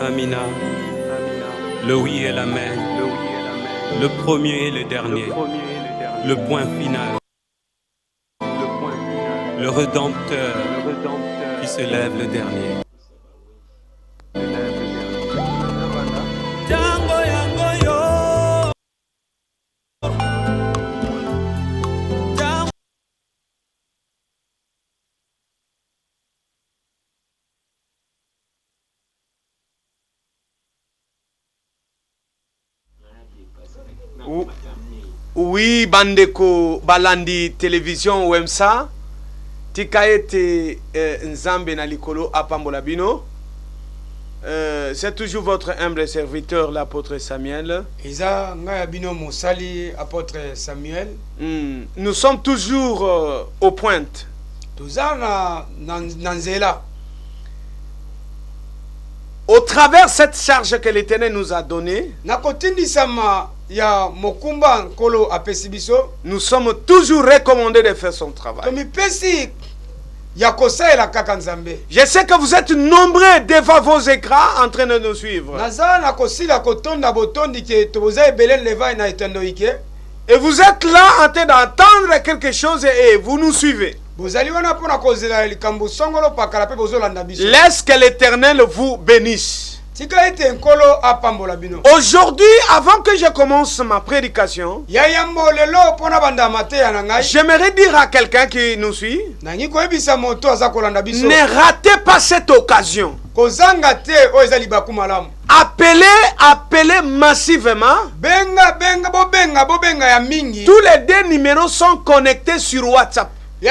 Amina. Le oui et l'amen. Le premier et le dernier. Le point final. Le Rédempteur qui se lève le dernier. Oui, bandeko balandi télévision Wemsa tika ete nzambe na likolo apambola bino. C'est toujours votre humble serviteur l'apôtre Samuel. Isa ngaya bino mosali apôtre Samuel. Nous sommes toujours aux pointes. Tuzana nanzela. Au travers cette charge que l'Éternel nous a donnée, ya mokumba nkolo apesi biso, nous sommes toujours recommandés de faire son travail. Je sais que vous êtes nombreux devant vos écrans en train de nous suivre. Et vous êtes là en train d'entendre quelque chose et vous nous suivez. Laisse que l'Éternel vous bénisse. Aujourd'hui, avant que je commence ma prédication, j'aimerais dire à quelqu'un qui nous suit, ne ratez pas cette occasion. Appelez massivement. Tous les deux numéros sont connectés sur WhatsApp. Et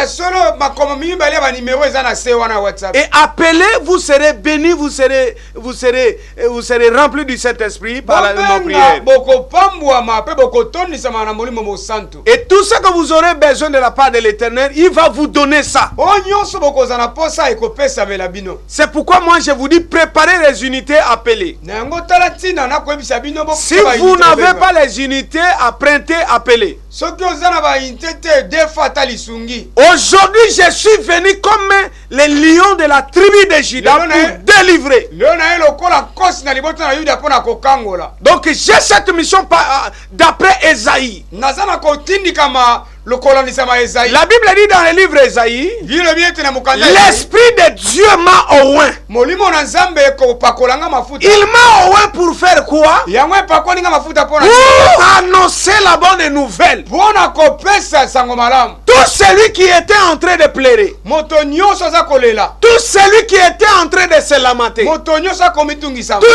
appelez, vous serez bénis, vous serez remplis du Saint-Esprit par nos prières. Et tout ce que vous aurez besoin de la part de l'Éternel, il va vous donner ça. C'est pourquoi moi je vous dis, préparez les unités appelées. Si vous n'avez pas les unités à prêter, appelez. Aujourd'hui, je suis venu comme les lions de la tribu de Juda pour délivrer. Donc j'ai cette mission d'après Esaïe. La Bible dit dans le livre Esaïe, l'Esprit de Dieu m'a oint. Il m'a oint pour faire quoi? Pour annoncer la bonne nouvelle. Tout celui qui était en train de pleurer, tout celui qui était en train de se lamenter, tout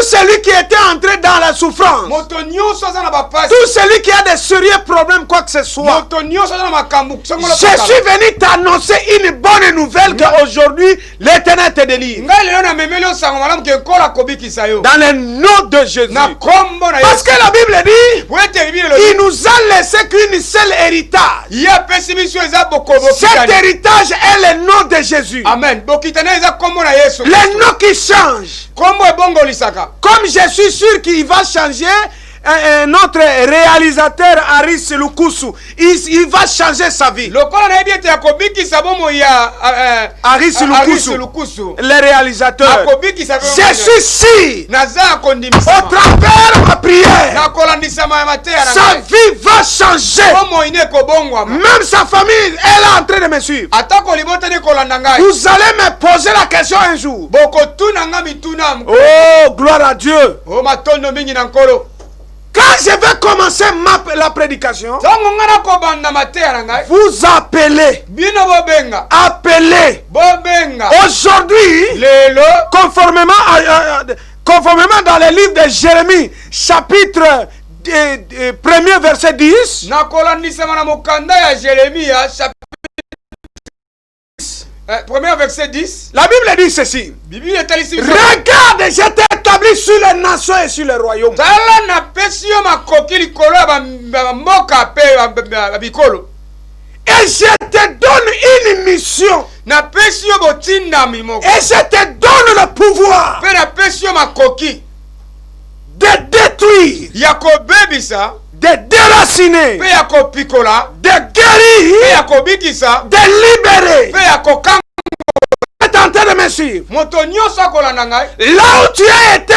celui qui était entré dans la souffrance, tout celui qui a des sérieux problèmes, quoi que ce soit, je suis venu t'annoncer une bonne nouvelle qu'aujourd'hui l'Éternel te délivre. Dans le nom de Jésus. Parce que la Bible dit, il nous a laissé qu'une seule héritage. Cet héritage est le nom de Jésus. Amen. Le nom qui change. Comme je suis sûr qu'il va changer. Notre réalisateur Aris Lukusu, il va changer sa vie. Aris Lukusu, le réalisateur. Je suis sûr, au travers de ma prière, sa vie va changer. Même sa famille, elle est en train de me suivre. Vous allez me poser la question un jour. Oh, gloire à Dieu. Quand je vais commencer la prédication, vous appelez. Aujourd'hui, conformément dans le livre de Jérémie, chapitre 1er, verset 10. Premier verset 10. La Bible dit ceci. Regarde, je t'ai établi sur les nations et sur les royaumes. Et je te donne une mission. Et je te donne le pouvoir de détruire, de déraciner, de guérir, de libérer. Tu es en train de me suivre. Là où tu as été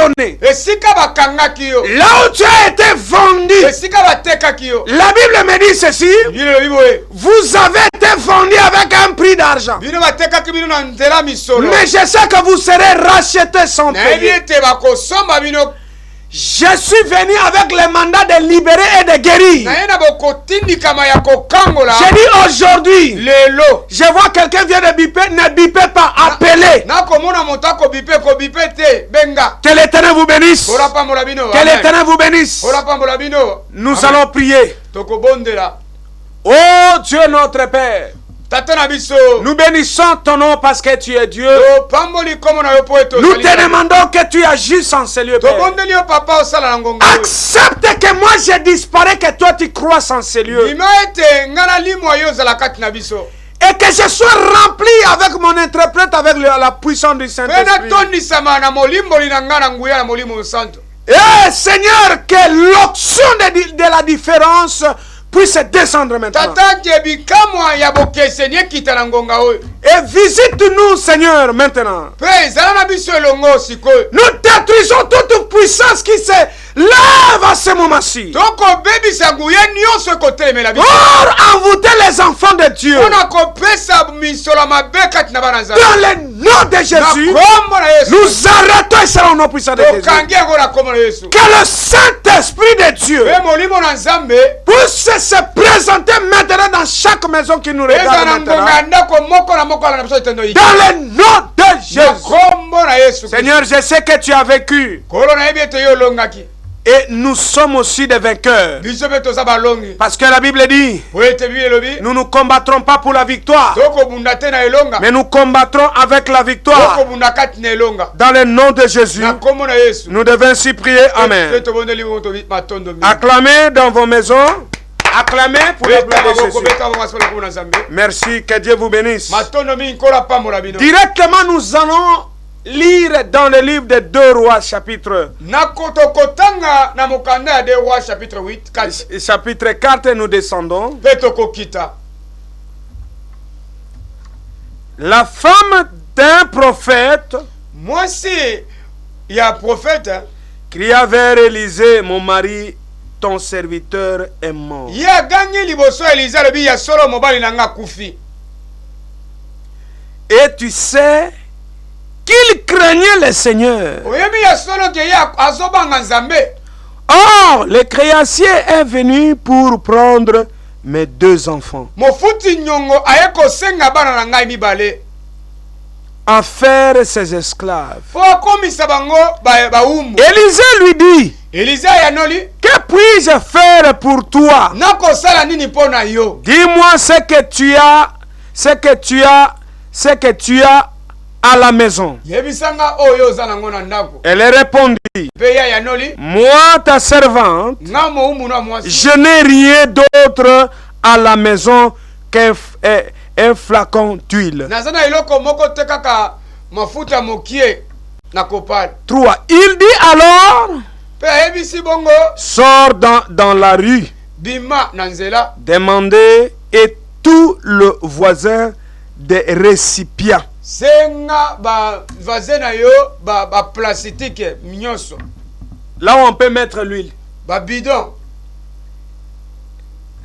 emprisonné, esika bakangaki yo, là où tu as été vendu, esika batekaki yo, la Bible me dit ceci, bino lobi boye, vous avez été vendu avec un prix d'argent. bino batekaki bino na nzela misolo, Mais je sais que vous serez rachetés sans nayebi payer. ete bakosomba bino. Je suis venu avec le mandat de libérer et de guérir. Naye na bokotindikama ya kokangola. J'ai dit aujourd'hui, Lelo je vois quelqu'un vient de biper, ne bipez pas, appelez. nakomona moto kobipe te benga. Que l'Éternel vous bénisse. Ola pambola bino. Que l'Éternel vous bénisse. Ola pambola bino. Nous allons prier. Tokobondela. Oh Dieu notre Père, Tata na biso. nous bénissons ton nom parce que tu es Dieu. Pamboli komo na yo po eto. Nous te demandons que tu agisses en ce lieu, Père. Tobondeli yo papa osala na ngonga. Accepte que moi je disparais, que toi tu crois en ce lieu. Bima ete ngana limo yo zala kati na biso. Et que je sois rempli avec mon interprète, avec la puissance du Saint-Esprit. Pena toni sama na molimboli na ngana nguya na molimo santo. Eh Seigneur, que l'onction de la différence puisse descendre maintenant. Tata jebi kamwa ya bokese nye kita na ngonga oyo. Et visite-nous, Seigneur, maintenant. Pe zala na biso elongo sikoyo. Nous détruisons toute puissance qui se lève à ce moment-ci. Toko baby sanguye nyonso kotelemela biso. Pour envoûter les enfants de Dieu. Ona kopesa misola mabeka tina bana za. Dans le nom de Jésus, nous arrêtons et serons nos puissants de Jésus. Que le Saint-Esprit de Dieu puisse se présenter maintenant dans chaque maison qui nous regarde maintenant. Dans le nom de Jésus. Seigneur, je sais que tu as vécu. Et nous sommes aussi des vainqueurs. Parce que la Bible dit, nous ne combattrons pas pour la victoire, mais nous combattrons avec la victoire. Dans le nom de Jésus, nous devons ainsi prier. Amen. Acclamez dans vos maisons. Acclamez pour la gloire de Jésus. Merci, que Dieu vous bénisse. Directement, nous allons lire dans le livre de 2 Rois, chapitre 4, et nous descendons. La femme d'un prophète cria vers Élisée, mon mari, ton serviteur est mort. Et tu sais qu'il craignait le Seigneur. Or, le créancier est venu pour prendre mes 2 enfants, en faire ses esclaves. Élisée lui dit, que puis-je faire pour toi? Dis-moi ce que tu as à la maison. Elle répondit, moi ta servante, je n'ai rien d'autre à la maison qu'un flacon d'huile. 3. Il dit alors, sors dans la rue, demandez et tout le voisin des récipients. Là où on peut mettre l'huile.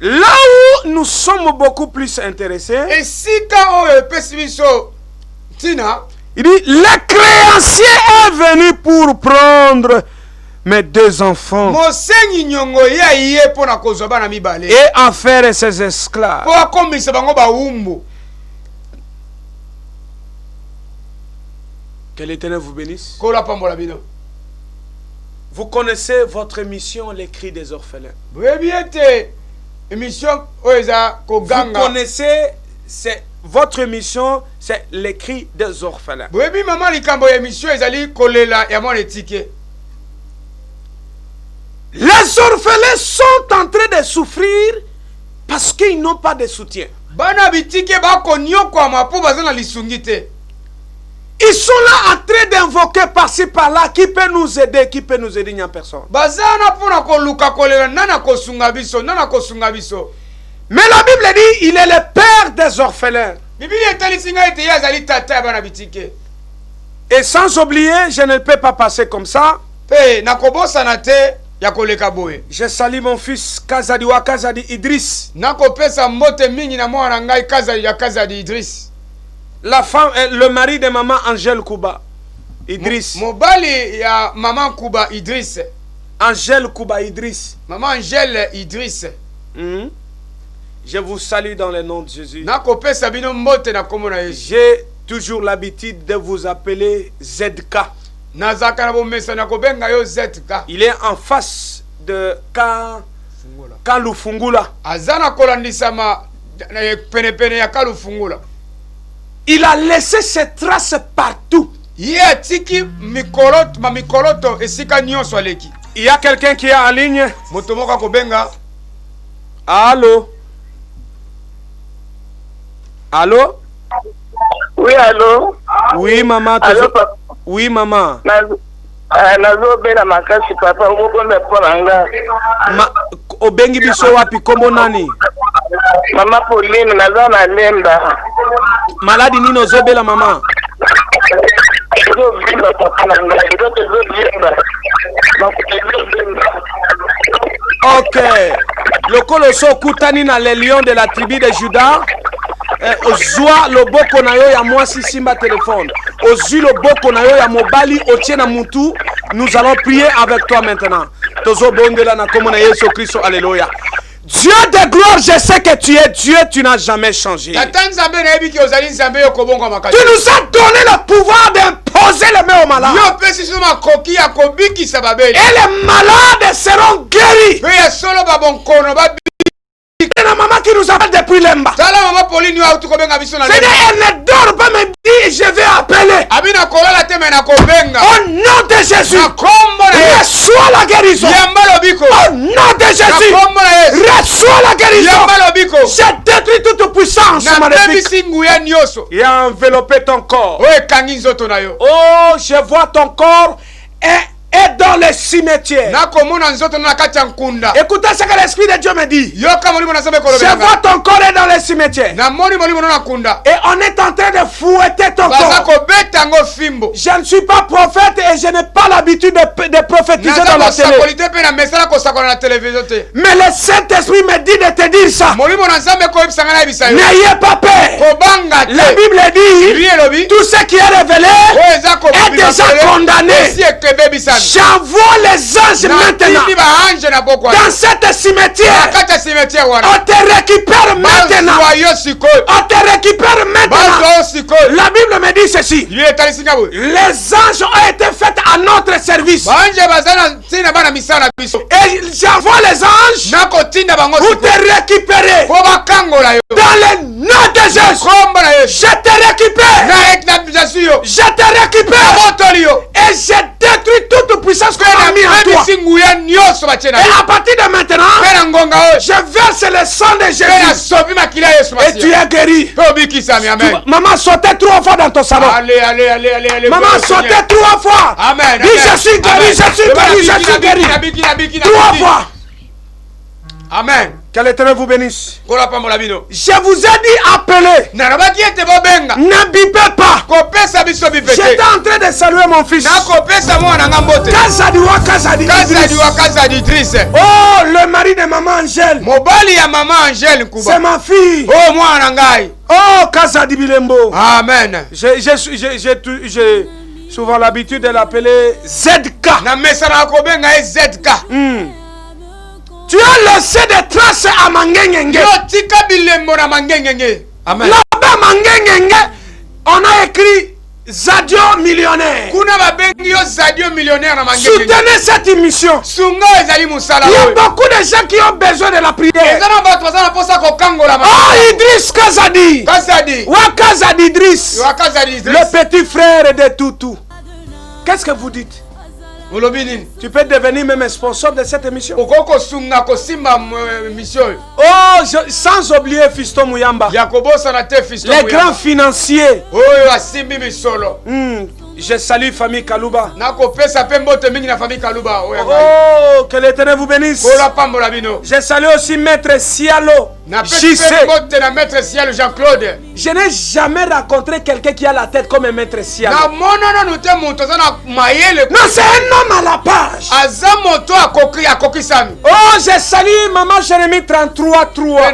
Là où nous sommes beaucoup plus intéressés, il dit, le créancier est venu pour prendre mes 2 enfants et en faire ses esclaves. Que l'Éternel vous bénisse. Vous connaissez votre émission, les cris des orphelins. Vous connaissez, votre émission, c'est les cris des orphelins. Les orphelins sont en train de souffrir parce qu'ils n'ont pas de soutien. Ils sont là en train d'invoquer par-ci par-là qui peut nous aider, il n'y a personne. Mais la Bible dit, il est le père des orphelins. Et sans oublier, je ne peux pas passer comme ça. Pe nakobosana te ya koleka boye. Je salue mon fils Kazadi wa Kazadi Idriss. Nakopesa mbote mingi na mwana ngai Kazadi ya Kazadi Idriss. La femme, le mari de maman Angèle Kouba Idriss. Mobali ya maman Kouba Idriss. Angèle Kouba Idriss. Maman Angèle Idriss. Je vous salue dans le nom de Jésus. Nakopesa bino mbote na kombo na Yesu. J'ai toujours l'habitude de vous appeler ZK. Nazaka na bomesa na kobenga yo ZK. Il est en face de Kalufungula. Azana kolandisama pene ya Kalufungula. Il a laissé ses traces partout. Ye tiki mikoloto esika nyonso aleki. Il y a quelqu'un qui est en ligne. Moto moko kobenga. Allô? Allô? Oui, allô? Oui, maman. Allô, papa? Oui, maman. Nazo bela makasi papa ngoko ndepona nga. Obengi biso wapi kombo nani? Mama Pauline nazo na lemba. Maladi nini ozobela mama? Zo bimba papa na nga. Zo bimba. Ok. Lokolo so kutani na les lions de la tribu de Juda. Ozwa loboko na yo ya mwasi simba téléphone. Ozwi loboko na yo ya mobali otie na mutu. Nous allons prier avec toi maintenant. Tozo bondela na komona Yesu Kristo, alléluia. Dieu de gloire, je sais que tu es Dieu, tu n'as jamais changé. Tu nous as donné le pouvoir d'imposer les mains aux malades. Et les malades seront guéris. C'est la maman qui nous appelle depuis Lemba. Elle ne dort pas, me dit je vais appeler. Au nom de Jésus, reçois la guérison. Au nom de Jésus, reçois la guérison. Je détruis toute puissance maléfique. Et a enveloppé ton corps. Oh, je vois ton corps et dans le cimetière. Écoutez ce que l'Esprit de Dieu me dit. Je vois ton corps est dans le cimetière. Et on est en train de fouetter ton corps. Je ne suis pas prophète et je n'ai pas l'habitude de prophétiser dans la télé. Mais le Saint-Esprit me dit de te dire ça. N'ayez pas peur. La Bible dit tout ce qui est révélé est déjà condamné. J'envoie les anges maintenant dans cette cimetière. On te récupère maintenant. On te récupère maintenant. La Bible me dit ceci. Les anges ont été faits à notre service. Et j'envoie les anges pour te récupérer. Dans le nom de Jésus. Je te récupère. Je te récupère. Et je détruis toute puissance qu'on a mis en toi. Et à partir de maintenant, je verse le sang de Jésus. Et tu es guéri. Maman, sautez 3 fois dans ton salon. Maman, sautez 3 fois. Amen. Dis je suis guéri, je suis guéri, je suis guéri. 3 fois. Amen. Que l'Éternel vous bénisse. Je vous ai dit appeler. Ne bipez pas. J'étais en train de saluer mon fils. Kazadi Idriss. Oh, le mari de maman Angèle. C'est ma fille. Oh, Kazadi Bilembo. Amen. J'ai souvent l'habitude de l'appeler ZK. Tu as laissé des traces à Mangengenge. Amen. Là-bas, Mangengenge, on a écrit Zadio millionnaire. Soutenez cette émission. Il y a beaucoup de gens qui ont besoin de la prière. Oh, Idriss Kazadi. Kazadi Idriss. Le petit frère de Toutou. Qu'est-ce que vous dites? Tu peux devenir même sponsor de cette émission. Oh, sans oublier Fiston Mouyamba. Les grands financiers. Je salue famille Kalouba. Oh, que l'Éternel vous bénisse. Je salue aussi Maître Sialo. JC. Maître Ciel Jean-Claude. Je n'ai jamais rencontré quelqu'un qui a la tête comme un maître Ciel. Non, c'est un homme à la page. Oh, j'ai salué maman Jérémie 33.3.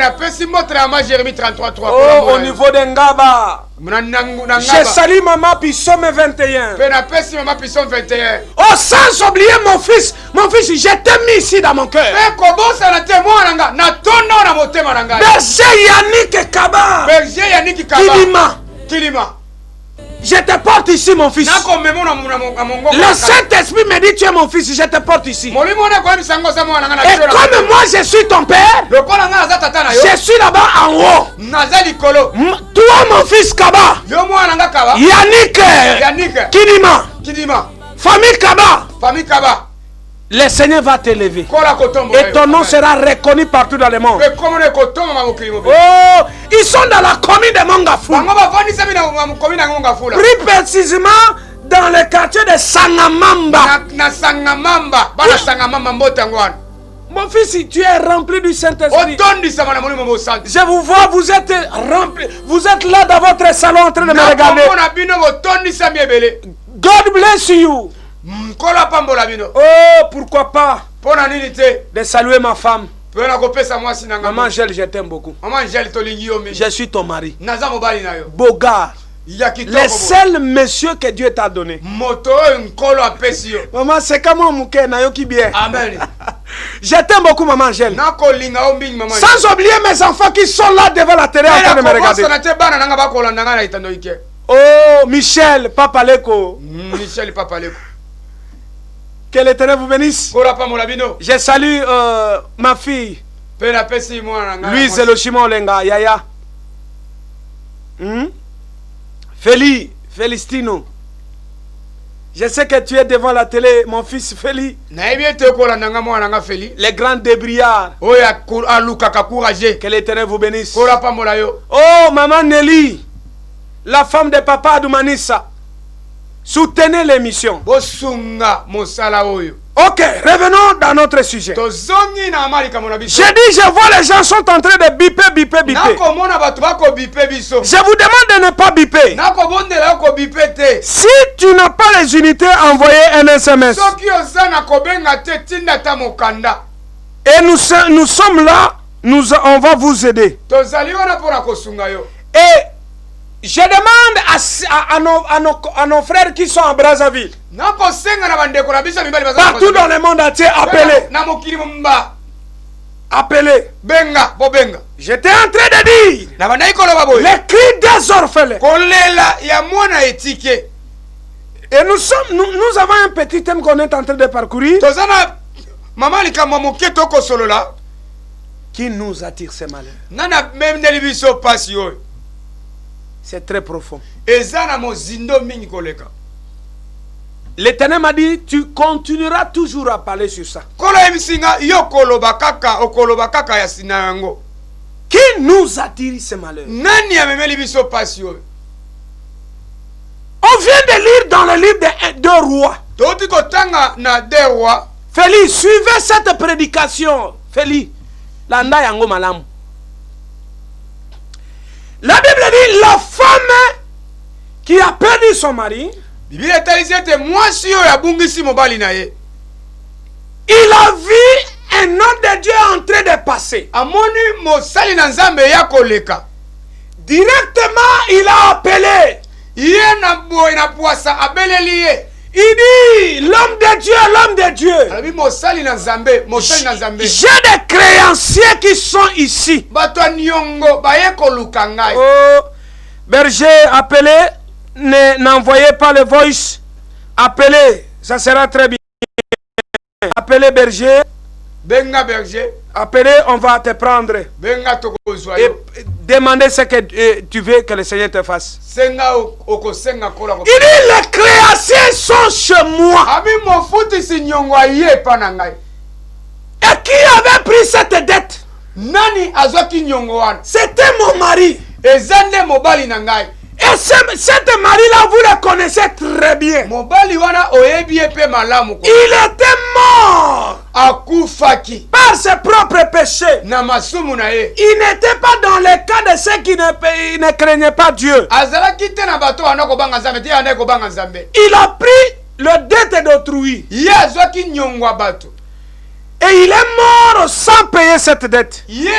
Oh, au niveau de Ngaba. J'ai salué maman Pissome 21. Oh, sans oublier mon fils. Mon fils, je t'ai mis ici dans mon cœur. Berger Yannick Kaba. Kilima. Je te porte ici, mon fils. Le Saint-Esprit me dit tu es mon fils, je te porte ici. Et comme moi je suis ton père, je suis là-bas en haut. Toi, mon fils Kaba, Yannick Kinima, famille Kaba, le Seigneur va t'élever. Et ton nom sera reconnu partout dans le monde. Oh, ils sont dans la commune de Mangafou. Plus précisément dans le quartier de Sangamamba. Mon fils, tu es rempli du Saint-Esprit. Je vous vois, vous êtes rempli. Vous êtes là dans votre salon en train de me regarder. God bless you. Oh, pourquoi pas de saluer ma femme. Maman Angèle, je t'aime beaucoup. Je suis ton mari. Beau gars. Le seul monsieur que Dieu t'a donné. Maman, c'est comme moi, Mouké, Nayoki bien. Amen. Je t'aime beaucoup, maman Angèle. Sans oublier mes enfants qui sont là devant la télé en train de me regarder. Oh, Michel, Papa Leko. Michel, Papa Leko. Que l'Éternel vous bénisse. Je salue ma fille. Louise Eloshima Olenga, Yaya. Felistino. Je sais que tu es devant la télé, mon fils Feli. Les grands débriards. Que l'Éternel vous bénisse. Oh, maman Nelly, la femme de papa Adoumanissa. Soutenez l'émission. Ok, revenons dans notre sujet. J'ai dit, je vois les gens sont en train de biper. Je vous demande de ne pas biper. Si tu n'as pas les unités, envoyez un SMS. Et nous sommes là, on va vous aider. Et je demande à nos frères qui sont à Brazzaville, partout dans le monde entier, appelez. J'étais en train de dire les cris des orphelins. Et nous avons un petit thème qu'on est en train de parcourir. Qui nous attire ces malheurs. C'est très profond. L'Éternel m'a dit, tu continueras toujours à parler sur ça. Qui nous attire ces malheurs? On vient de lire dans le livre des 2 rois. Félix, suivez cette prédication. Félix, landa yango malamu. La Bible dit, la femme qui a perdu son mari, il a vu un homme de Dieu en train de passer. Directement, il a appelé. Il dit, l'homme de Dieu. J'ai des créanciers qui sont ici. Oh, berger, appelez. N'envoyez pas le voice. Appelez, ça sera très bien. Appelez berger. Appelez, on va te prendre. Et demandez ce que tu veux que le Seigneur te fasse. Il dit, les créanciers sont chez moi. Et qui avait pris cette dette? C'était mon mari. Et cette mari-là, vous le connaissez très bien. Il était mort akufaki par ses propres péchés. na masumu na ye. Il n'était pas dans le cas de ceux qui ne craignaient pas Dieu. Azalaki te na bato wana kobanga nzambe te yana kobanga nzambe. Il a pris le dette d'autrui. Ye azwaki nyongwa bato. Et il est mort sans payer cette dette. Ye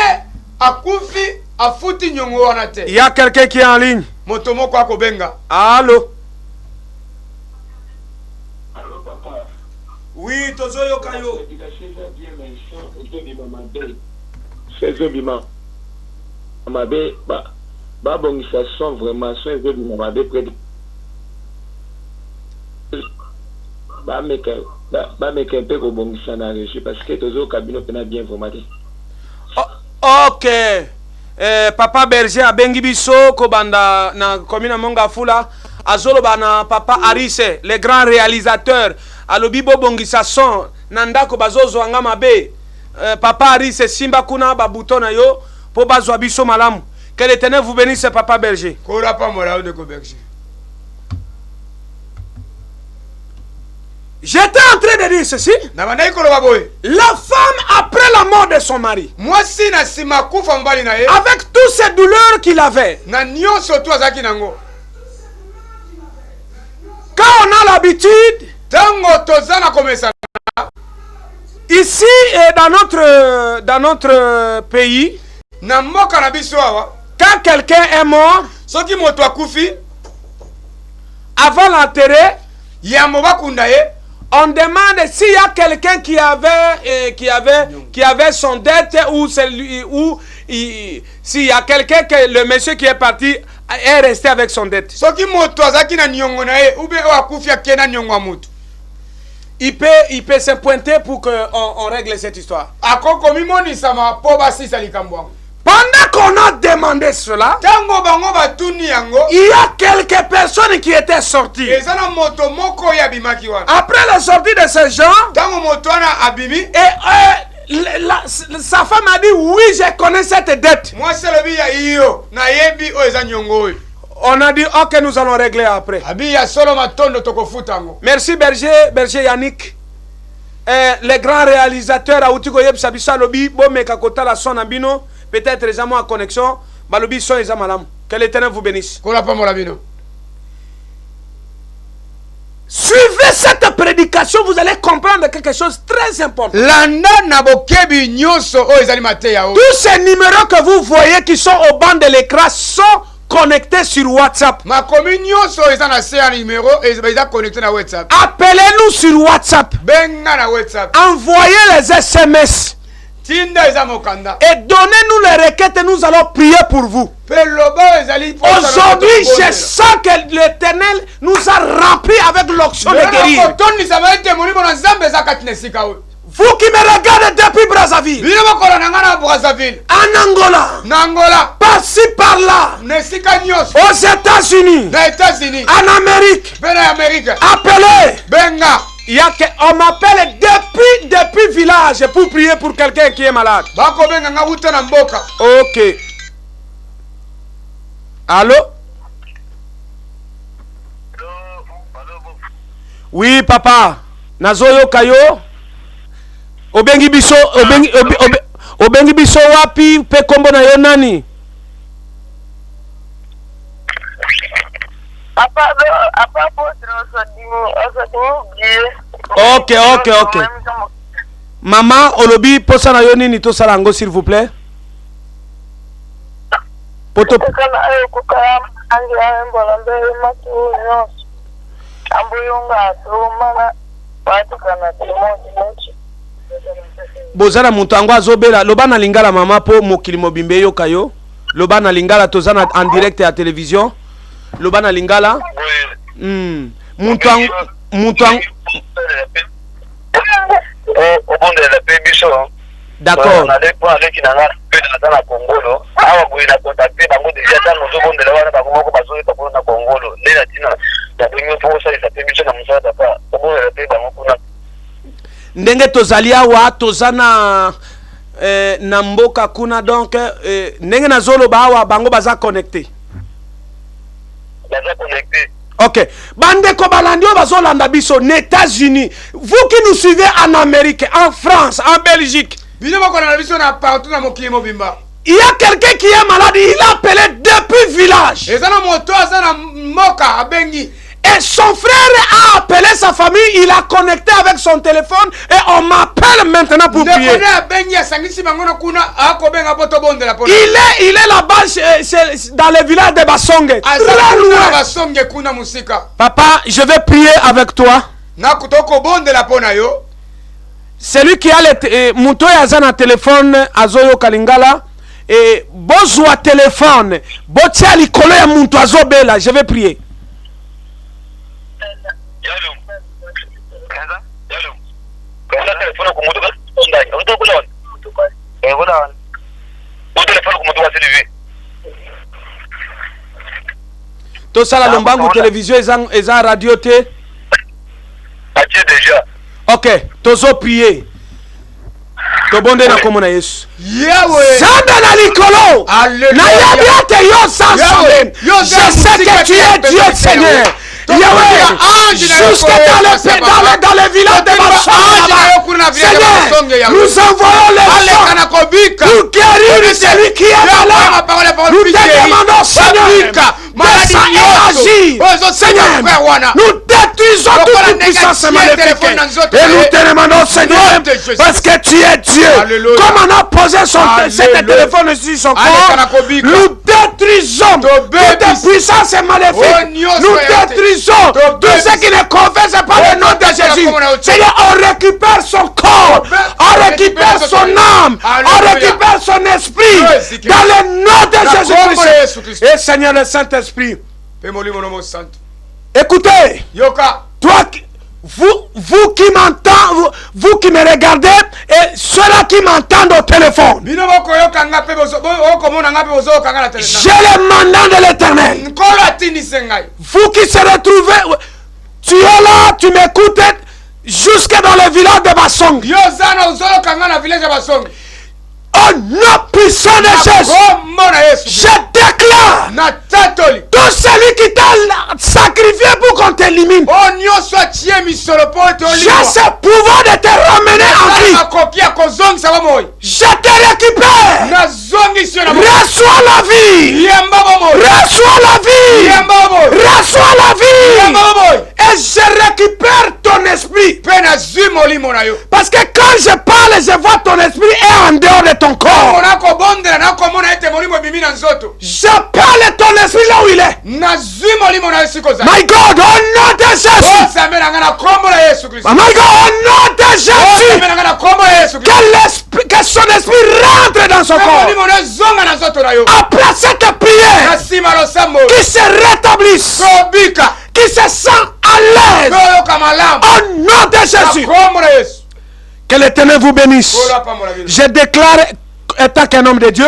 akufi afuti nyongo wana te. Il y a quelqu'un qui est en ligne. Moto moko akobenga. Allô? Oui, tozoyo kayo. Mabe ba bongisa son vraiment son ezo bima mabe près ba meka un peu ko bongisa na reçu parce que tozo kabino pena bien vraiment. Ok. Papa Berger abengi biso ko banda na commune Monga Fula azolo bana papa Arise le grand réalisateur alobi bo bongisa son nanda ko bazozo anga mabe. Papa Arise simba kuna ba bouton na yo po bazwa biso malamu. Que l'Éternel vous bénisse, Papa Berger. J'étais en train de dire ceci. La femme, après la mort de son mari, avec toutes ces douleurs qu'il avait, quand on a l'habitude, ici et dans notre pays, quand quelqu'un est mort, avant l'enterrer, on demande s'il y a quelqu'un qui avait son dette ou s'il y a quelqu'un que le monsieur qui est parti est resté avec son dette. Il peut se pointer pour qu'on règle cette histoire. Pendant qu'on a demandé cela, il y a quelques personnes qui étaient sorties. Après la sortie de ces gens, sa femme a dit oui, je connais cette dette. On a dit ok, nous allons régler après. Merci Berger Yannick. Les grands réalisateurs à Outiko Yeb Sabisa Lobi, Bomeka Kota la son ambino. Peut-être les amours en connexion. Balobi son les amalam. Que l'Éternel vous bénisse. Suivez cette prédication, vous allez comprendre quelque chose de très important. Tous ces numéros que vous voyez qui sont au bas de l'écran sont connectés sur WhatsApp. Appelez-nous sur WhatsApp. Envoyez les SMS. Et donnez-nous les requêtes et nous allons prier pour vous. Aujourd'hui, je sens que l'Éternel nous a remplis avec l'onction de guérir. Vous qui me regardez depuis Brazzaville, en Angola, par-ci par-là, aux États-Unis, en Amérique, appelez. On m'appelle depuis village pour prier pour quelqu'un qui est malade. Ok. Allô? Oui, papa. Nazoyo kayo. Obengi biso wapi pe kombo na yo nani? Ok. Maman, olobi posa na yo nini to salango s'il vous plaît? Poto. Bozana muntu ango azobela loba na lingala mama po mokili mobimbe yo kayo. Loba na lingala tozana en direct à télévision. Loba na lingala. Muntu d'accord. Ndenge tozali awa tozana na mboka kuna donc ndenge na zolo ba awa bango baza connecté. Ok. Bandeko balandio bazolanda biso aux États-Unis. Vous qui nous suivez en Amérique, en France, en Belgique. Il y a quelqu'un qui est malade, il a appelé depuis le village. Et son frère a appelé sa famille, il a connecté avec son téléphone et on m'appelle maintenant pour prier. Il est là-bas dans le village de Basonge. Très loin. Papa, je vais prier avec toi. Celui qui a le Mouto Yazana téléphone, Azoyo Kalingala, et Bozwa téléphone, Botia Likolo ya Mouto Azobela, je vais prier. Tout ça, la lombangu télévision, et en radio, té. Ok, tozo prier. To bonde na komona Yesu. Sanda na likolo. Na yabiate yo sans sommet. Je sais que tu es Dieu, Seigneur. Yahweh, jusque dans le village de Basonge, Seigneur, nous envoyons les gens pour guérir celui qui est malade. Nous te demandons, Seigneur, descends et agis. Seigneur, nous détruisons toute puissance maléfique. Et nous te demandons, Seigneur, parce que tu es Dieu. Comme on a posé ce téléphone sur son corps, nous détruisons toute puissance maléfique. Nous détruisons tous ceux qui ne confessent pas le nom de Jésus. Seigneur, on récupère son corps, on récupère son âme, on récupère son esprit dans le nom de Jésus-Christ. Et Seigneur le Saint-Esprit, écoutez, toi, vous qui m'entendez, vous qui me regardez, et ceux-là qui m'entendent au téléphone, j'ai le mandat de l'Éternel. Vous qui se retrouvez, tu es là, tu m'écoutes, jusque dans le village de Basonge. Au nom puissant de Jésus, je déclare tout celui qui t'a sacrifié pour qu'on t'élimine, j'ai ce pouvoir de te ramener en vie. Je te récupère. Reçois la vie. Reçois la vie. Reçois la vie. Et je récupère ton esprit. Parce que quand je parle, je vois ton esprit est en dehors de ton corps. Je parle ton esprit là où il est. My God, au nom de Jésus. My God, au nom de Jésus. Que son esprit rentre dans son corps. Après cette prière, qu'il se rétablisse, qu'il se sent à l'aise. Au nom de Jésus. Que l'Éternel vous bénisse. Je déclare, étant qu'un homme de Dieu,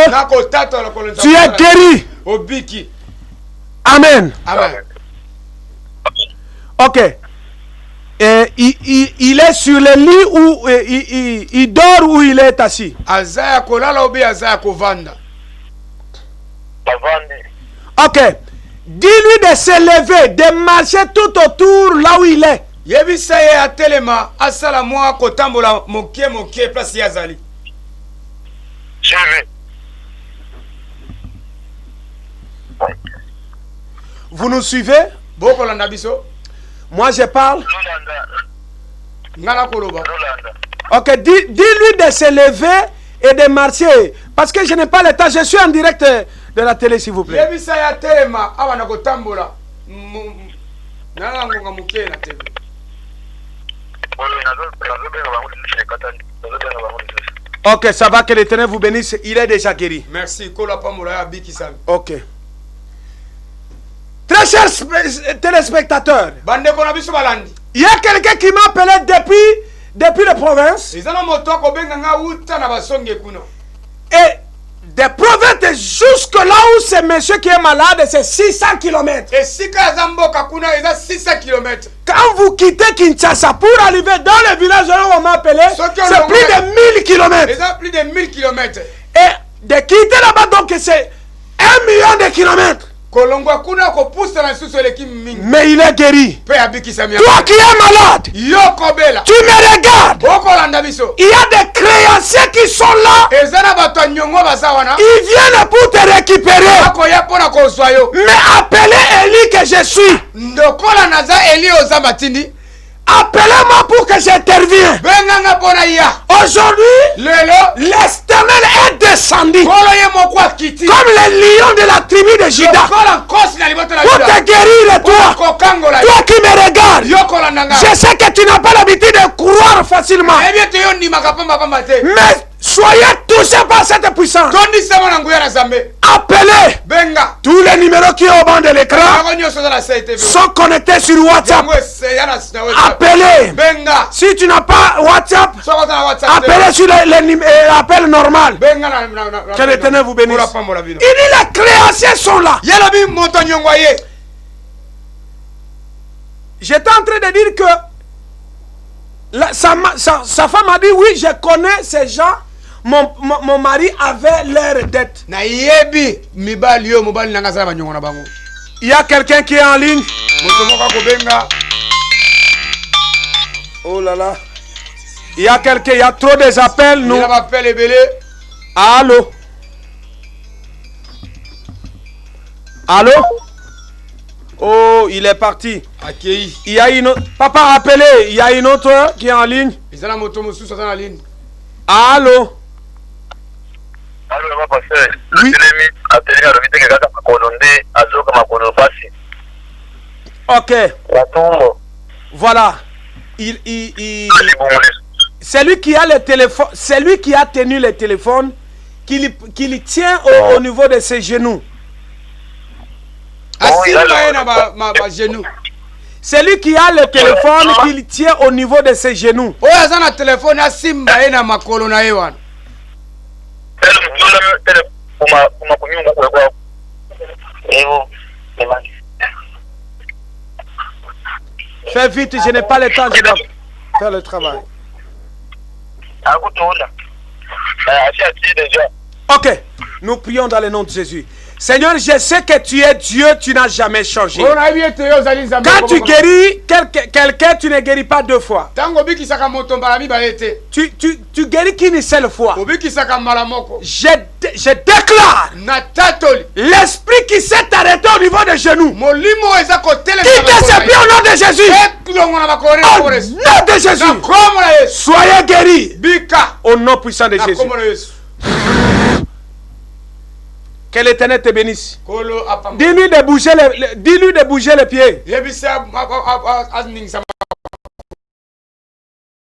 tu es guéri. Amen. Ok. Et il est sur le lit où il dort ou il est assis. Ok. Dis-lui de se lever, de marcher tout autour là où il est. Vous nous suivez? Moi je parle. Ok, dis-lui de se lever et de marcher. Parce que je n'ai pas le temps. Je suis en direct de la télé, s'il vous plaît. Ok, ça va, que l'Éternel vous bénisse. Il est déjà guéri. Merci. Ok. Très chers téléspectateurs, il y a quelqu'un qui m'a appelé depuis la province. Et des provinces jusque là où ce monsieur qui est malade, c'est 600 km. Quand vous quittez Kinshasa pour arriver dans le village où on m'a appelé, c'est plus de 1000 km. Et de quitter là-bas, donc c'est 1 million de kilomètres. kolongwa kuna kopusa na susu eleki mingi. Mais il est guéri. Pe abikisa mi. Toi qui es malade, Yo kobela. tu me regardes. Okolanda biso. Il y a des créanciers qui sont là. Ezana bato nyongo bazawana. Ils viennent pour te récupérer. Ako ya pona kozwa yo. Mais appelez Élie que je suis. Ndokola naza Eli ozamba tindi. Appelez-moi pour que j'intervienne. Benganga pona ya. Aujourd'hui, Lelo. l'Éternel est descendu Kolo ye mokwa kiti. comme le lion de la tribu de Juda Kola nkosi na libota la pour te guérir, toi. Kokangola. Toi qui me regardes, Yo kolanda nga. je sais que tu n'as pas l'habitude de croire facilement. Ebi te yo ni makapamba pamba te. Mais soyez touchés par cette puissance. Tondi sama na nguya na zambe. Appelez. Benga. Tous les numéros qui sont au bas de l'écran Ako nyoso za la CTV. sont connectés sur WhatsApp. Yango yana na WhatsApp. Appelez. Benga. Si tu n'as pas WhatsApp, Soko za WhatsApp. appelez sur l'appel normal. Benga na. Que l'Éternel vous bénisse. Ola pambola bino. Il dit les créanciers sont là. Yela bi moto nyongwa ye. J'étais en train de dire que sa femme a dit oui, je connais ces gens. Mon mari avait leurs dettes. Na yebi mibali yo mobali nanga za banyongo na bango. Il y a quelqu'un qui est en ligne. Moto moka ko benga. Oh là là. Il y a quelqu'un, il y a trop des appels. Nous. Il a appelé belé. Allô? Allô? Oh, il est parti. Akei. Il y a une autre. Papa, rappelez, il y a une autre qui est en ligne. Izana moto musu sa na ligne. Allô? Allô, ma pasteur. Oui. Ok. Voilà. C'est lui qui a le téléphone, c'est lui qui a tenu le téléphone, qui le tient au niveau de ses genoux. Asimba na ba genou. C'est lui qui a le téléphone, qui le tient au niveau de ses genoux. Oya azana telefone asimba na makolo na yewan. Fais vite, je n'ai pas le temps, je dois faire le travail. Ok, nous prions dans le nom de Jésus. Seigneur, je sais que tu es Dieu, tu n'as jamais changé. Quand tu guéris quelqu'un, tu ne guéris pas deux fois. Tu guéris qu'une seule fois. Je déclare l'esprit qui s'est arrêté au niveau des genoux. Quittez ses pieds au nom de Jésus. Au nom de Jésus. Soyez guéris. Au nom puissant de Jésus. Que l'Éternel te bénisse. Dis-lui de bouger les pieds.